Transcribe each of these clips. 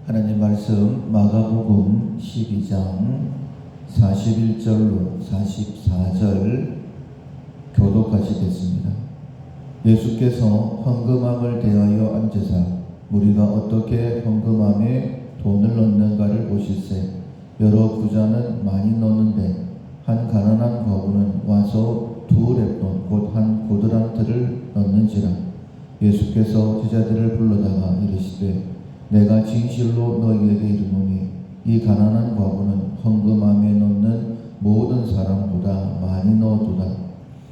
하나님 말씀 마가복음 12장 41절로 44절 교독하시겠습니다. 예수께서 헌금함을 대하여 앉으사 무리가 어떻게 헌금함에 돈을 넣는가를 보실세. 여러 부자는 많이 넣는데 한 가난한 과부는 와서 2렙돈 곧 한 고드란트를 넣는지라. 예수께서 제자들을 불러다가 이르시되 내가 진실로 너희에게 이르노니 이 가난한 과부는 헌금함에 넣는 모든 사람보다 많이 넣어두다.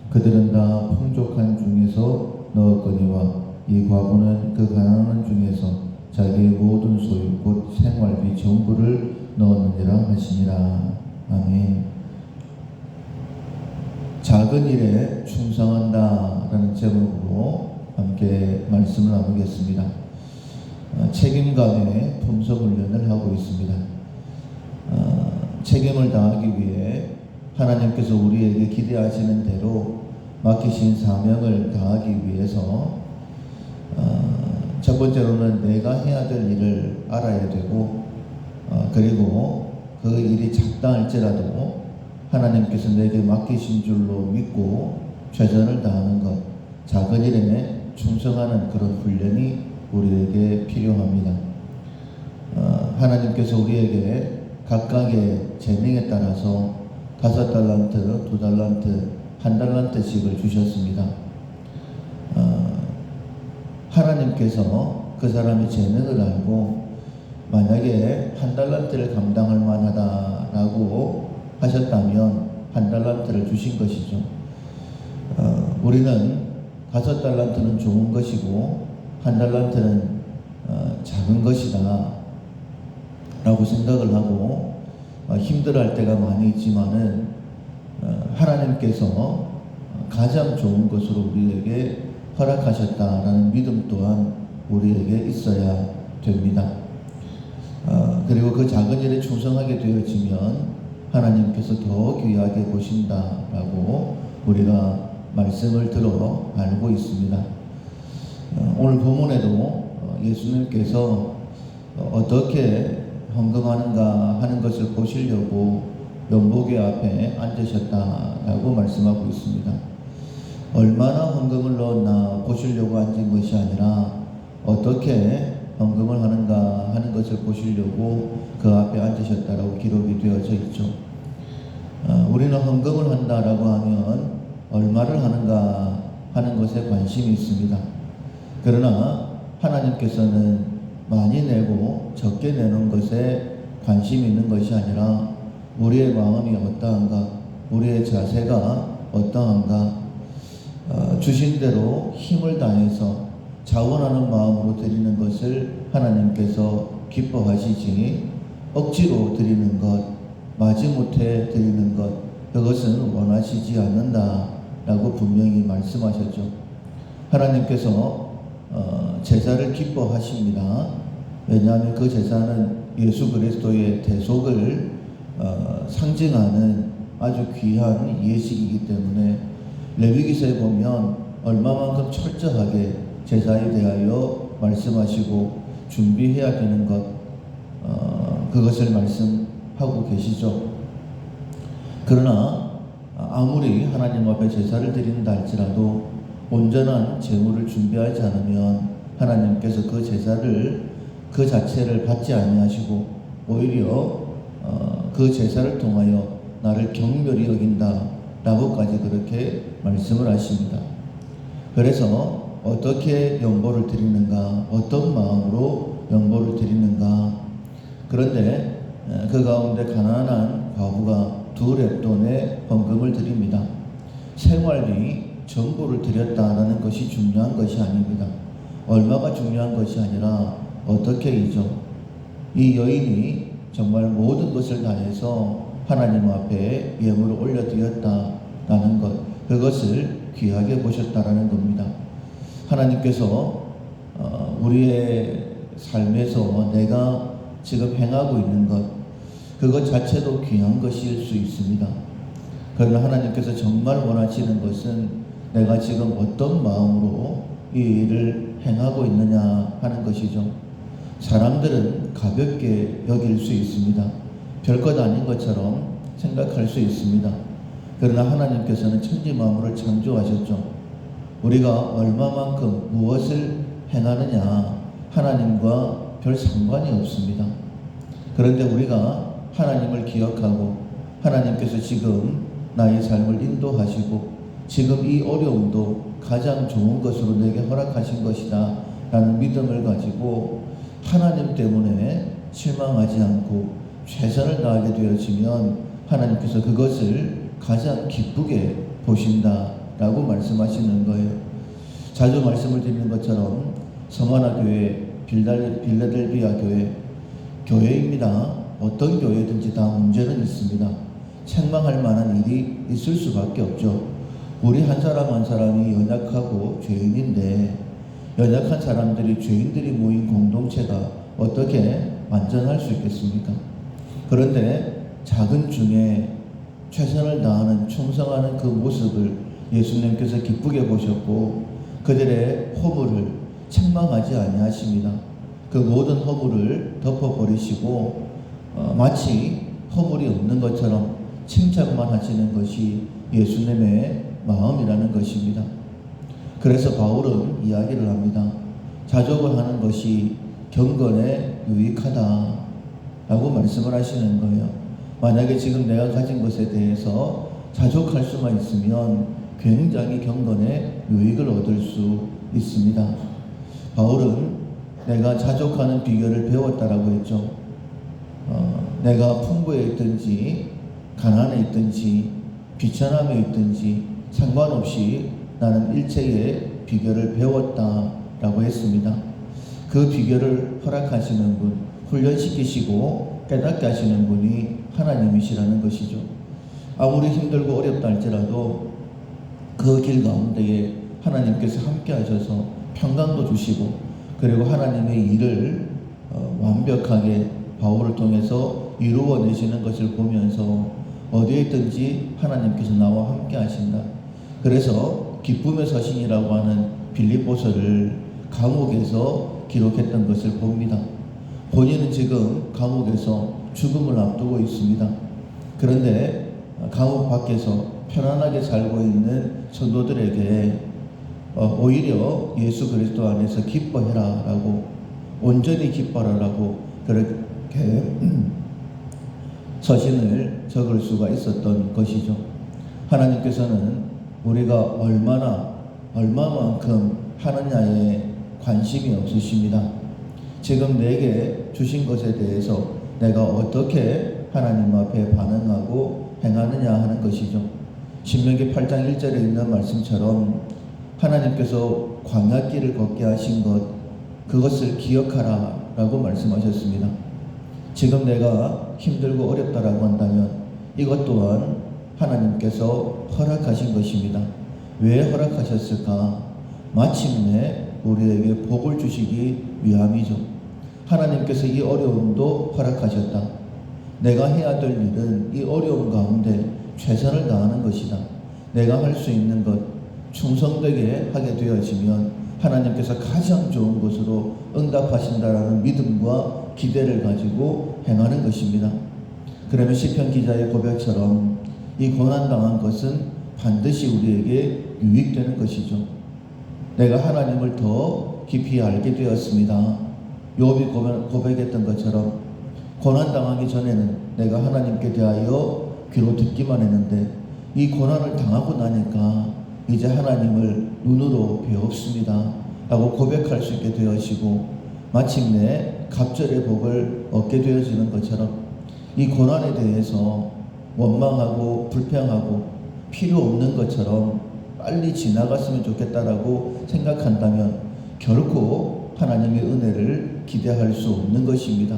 그들은 다 풍족한 중에서 넣었거니와 이 과부는 그 가난한 중에서 자기의 모든 소유 곧 생활비 전부를 넣었느니라 하시니라. 아멘. 작은 일에 충성한다 라는 제목으로 함께 말씀을 나누겠습니다. 책임감의 품성훈련을 하고 있습니다. 책임을 다하기 위해 하나님께서 우리에게 기대하시는 대로 맡기신 사명을 다하기 위해서 첫 번째로는 내가 해야 될 일을 알아야 되고, 그리고 그 일이 작다 할지라도 하나님께서 내게 맡기신 줄로 믿고 최선을 다하는 것, 작은 일에 충성하는 그런 훈련이 우리에게 필요합니다. 하나님께서 우리에게 각각의 재능에 따라서 5달란트, 2달란트, 1달란트씩을 주셨습니다. 하나님께서 그 사람의 재능을 알고 만약에 1달란트를 감당할 만하다라고 하셨다면 1달란트를 주신 것이죠. 우리는 5달란트는 좋은 것이고 1달란트는 작은 것이다 라고 생각을 하고 힘들어할 때가 많이 있지만은 하나님께서 가장 좋은 것으로 우리에게 허락하셨다라는 믿음 또한 우리에게 있어야 됩니다. 그리고 그 작은 일에 충성하게 되어지면 하나님께서 더 귀하게 보신다라고 우리가 말씀을 들어 알고 있습니다. 오늘 본문에도 예수님께서 어떻게 헌금하는가 하는 것을 보시려고 연보계 앞에 앉으셨다라고 말씀하고 있습니다. 얼마나 헌금을 넣었나 보시려고 앉은 것이 아니라 어떻게 헌금을 하는가 하는 것을 보시려고 그 앞에 앉으셨다라고 기록이 되어져 있죠. 우리는 헌금을 한다라고 하면 얼마를 하는가 하는 것에 관심이 있습니다. 그러나 하나님께서는 많이 내고 적게 내는 것에 관심이 있는 것이 아니라 우리의 마음이 어떠한가, 우리의 자세가 어떠한가, 주신 대로 힘을 다해서 자원하는 마음으로 드리는 것을 하나님께서 기뻐하시지 억지로 드리는 것, 마지못해 드리는 것, 그것은 원하시지 않는다라고 분명히 말씀하셨죠. 하나님께서 제사를 기뻐하십니다. 왜냐하면 그 제사는 예수 그리스도의 대속을 상징하는 아주 귀한 예식이기 때문에 레위기서에 보면 얼마만큼 철저하게 제사에 대하여 말씀하시고 준비해야 되는 것, 그것을 말씀하고 계시죠. 그러나 아무리 하나님 앞에 제사를 드린다 할지라도 온전한 제물을 준비하지 않으면 하나님께서 그 제사를 그 자체를 받지 아니하시고 오히려 그 제사를 통하여 나를 경멸히 여긴다 라고까지 그렇게 말씀을 하십니다. 그래서 어떻게 연보를 드리는가, 어떤 마음으로 연보를 드리는가. 그런데 그 가운데 가난한 과부가 2렙돈의 헌금을 드립니다. 생활비 전부를 드렸다라는 것이 중요한 것이 아닙니다. 얼마가 중요한 것이 아니라 어떻게이죠. 이 여인이 정말 모든 것을 다해서 하나님 앞에 예물을 올려드렸다라는 것, 그것을 귀하게 보셨다라는 겁니다. 하나님께서 우리의 삶에서 내가 지금 행하고 있는 것, 그것 자체도 귀한 것일 수 있습니다. 그러나 하나님께서 정말 원하시는 것은 내가 지금 어떤 마음으로 이 일을 행하고 있느냐 하는 것이죠. 사람들은 가볍게 여길 수 있습니다. 별것 아닌 것처럼 생각할 수 있습니다. 그러나 하나님께서는 천지 만물을 창조하셨죠. 우리가 얼마만큼 무엇을 행하느냐 하나님과 별 상관이 없습니다. 그런데 우리가 하나님을 기억하고 하나님께서 지금 나의 삶을 인도하시고 지금 이 어려움도 가장 좋은 것으로 내게 허락하신 것이다 라는 믿음을 가지고 하나님 때문에 실망하지 않고 최선을 다하게 되어지면 하나님께서 그것을 가장 기쁘게 보신다 라고 말씀하시는 거예요. 자주 말씀을 드리는 것처럼 서머나 교회, 빌라델비아 교회, 교회입니다. 어떤 교회든지 다 문제는 있습니다. 책망할 만한 일이 있을 수밖에 없죠. 우리 한 사람 한 사람이 연약하고 죄인인데 연약한 사람들이 죄인들이 모인 공동체가 어떻게 완전할 수 있겠습니까? 그런데 작은 중에 최선을 다하는 충성하는 그 모습을 예수님께서 기쁘게 보셨고 그들의 허물을 책망하지 아니하십니다. 그 모든 허물을 덮어버리시고 마치 허물이 없는 것처럼 칭찬만 하시는 것이 예수님의 마음이라는 것입니다. 그래서 바울은 이야기를 합니다. 자족을 하는 것이 경건에 유익하다 라고 말씀을 하시는 거예요. 만약에 지금 내가 가진 것에 대해서 자족할 수만 있으면 굉장히 경건에 유익을 얻을 수 있습니다. 바울은 내가 자족하는 비결을 배웠다라고 했죠. 내가 풍부에 있든지 가난에 있든지 비천함에 있든지 상관없이 나는 일체의 비결을 배웠다라고 했습니다. 그 비결을 허락하시는 분, 훈련시키시고 깨닫게 하시는 분이 하나님이시라는 것이죠. 아무리 힘들고 어렵다 할지라도 그 길 가운데에 하나님께서 함께 하셔서 평강도 주시고 그리고 하나님의 일을 완벽하게 바울을 통해서 이루어내시는 것을 보면서 어디에 있든지 하나님께서 나와 함께 하신다. 그래서 기쁨의 서신이라고 하는 빌립보서를 감옥에서 기록했던 것을 봅니다. 본인은 지금 감옥에서 죽음을 앞두고 있습니다. 그런데 감옥 밖에서 편안하게 살고 있는 성도들에게 오히려 예수 그리스도 안에서 기뻐해라 라고 온전히 기뻐라 라고 그렇게 서신을 적을 수가 있었던 것이죠. 하나님께서는 우리가 얼마만큼 하느냐에 관심이 없으십니다. 지금 내게 주신 것에 대해서 내가 어떻게 하나님 앞에 반응하고 행하느냐 하는 것이죠. 신명기 8장 1절에 있는 말씀처럼 하나님께서 광야길을 걷게 하신 것, 그것을 기억하라 라고 말씀하셨습니다. 지금 내가 힘들고 어렵다라고 한다면 이것 또한 하나님께서 허락하신 것입니다. 왜 허락하셨을까? 마침내 우리에게 복을 주시기 위함이죠. 하나님께서 이 어려움도 허락하셨다. 내가 해야 될 일은 이 어려움 가운데 최선을 다하는 것이다. 내가 할 수 있는 것 충성되게 하게 되어지면 하나님께서 가장 좋은 것으로 응답하신다라는 믿음과 기대를 가지고 행하는 것입니다. 그러면 시편 기자의 고백처럼 이 고난당한 것은 반드시 우리에게 유익되는 것이죠. 내가 하나님을 더 깊이 알게 되었습니다. 욥이 고백했던 것처럼 고난당하기 전에는 내가 하나님께 대하여 귀로 듣기만 했는데 이 고난을 당하고 나니까 이제 하나님을 눈으로 배웠습니다 라고 고백할 수 있게 되어지고 마침내 갑절의 복을 얻게 되어지는 것처럼 이 고난에 대해서 원망하고 불평하고 필요 없는 것처럼 빨리 지나갔으면 좋겠다라고 생각한다면 결코 하나님의 은혜를 기대할 수 없는 것입니다.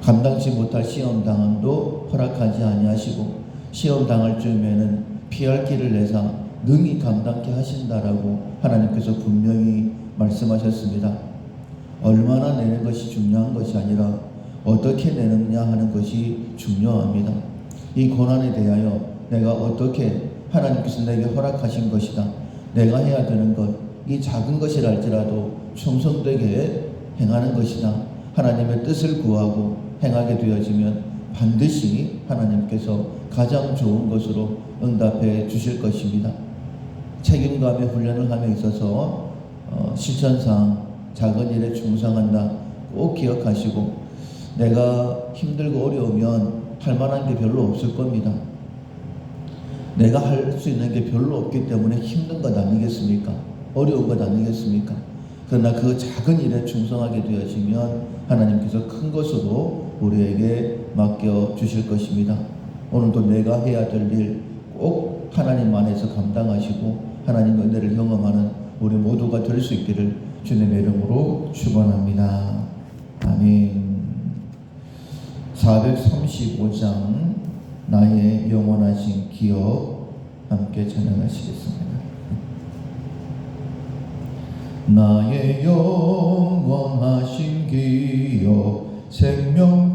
감당치 못할 시험 당함도 허락하지 아니하시고 시험 당할 즈음에는 피할 길을 내사 능히 감당케 하신다라고 하나님께서 분명히 말씀하셨습니다. 얼마나 내는 것이 중요한 것이 아니라 어떻게 내느냐 하는 것이 중요합니다. 이 고난에 대하여 내가 어떻게 하나님께서 내게 허락하신 것이다. 내가 해야 되는 것, 이 작은 것이랄지라도 충성되게 행하는 것이다. 하나님의 뜻을 구하고 행하게 되어지면 반드시 하나님께서 가장 좋은 것으로 응답해 주실 것입니다. 책임감의 훈련을 함에 있어서 실천상 작은 일에 충성한다 꼭 기억하시고, 내가 힘들고 어려우면 할 만한 게 별로 없을 겁니다. 내가 할 수 있는 게 별로 없기 때문에 힘든 것 아니겠습니까? 어려운 것 아니겠습니까? 그러나 그 작은 일에 충성하게 되어지면 하나님께서 큰 것으로 우리에게 맡겨 주실 것입니다. 오늘도 내가 해야 될 일 꼭 하나님 안에서 감당하시고 하나님의 은혜를 경험하는 우리 모두가 될 수 있기를 주님의 이름으로 축원합니다. 아멘. 435장 나의 영원하신 기억 함께 찬양하시겠습니다. 나의 영원하신 기억 생명보다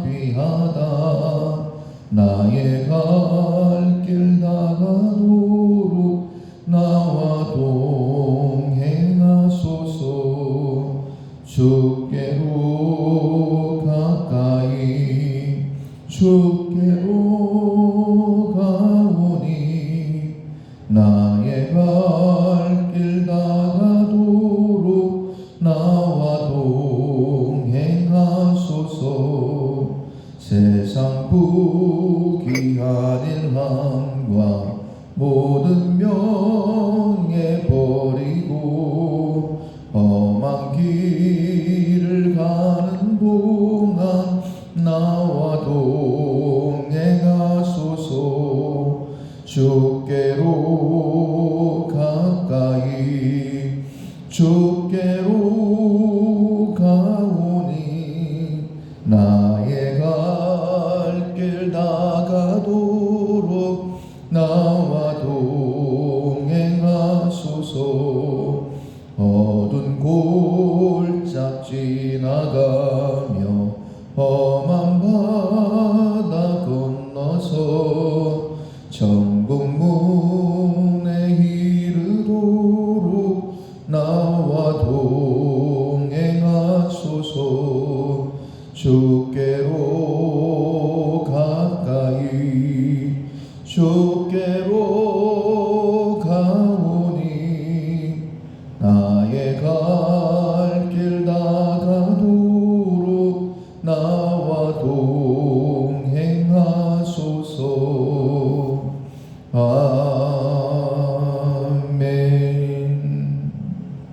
귀하다. 나의 갈 길 다가도록 나와 동행하소서. 주께로 가까이 주께로 가오니 나의 갈 길 다가도록 나와 동행하소서. 세상 부귀한 일함과 모든 명예 버리고 험한 길을 가는 동안 나와 동행하소서. 주께로 가까이 주께로 가오니 나의 갈 길 다가도록 나와 동행하소서. 어두운 골짜 지나가며 험한 바다 건너서 천국 문에 이르도록 나와 동행하소서. 주께로 가까이 주께로 가오니 나의 갈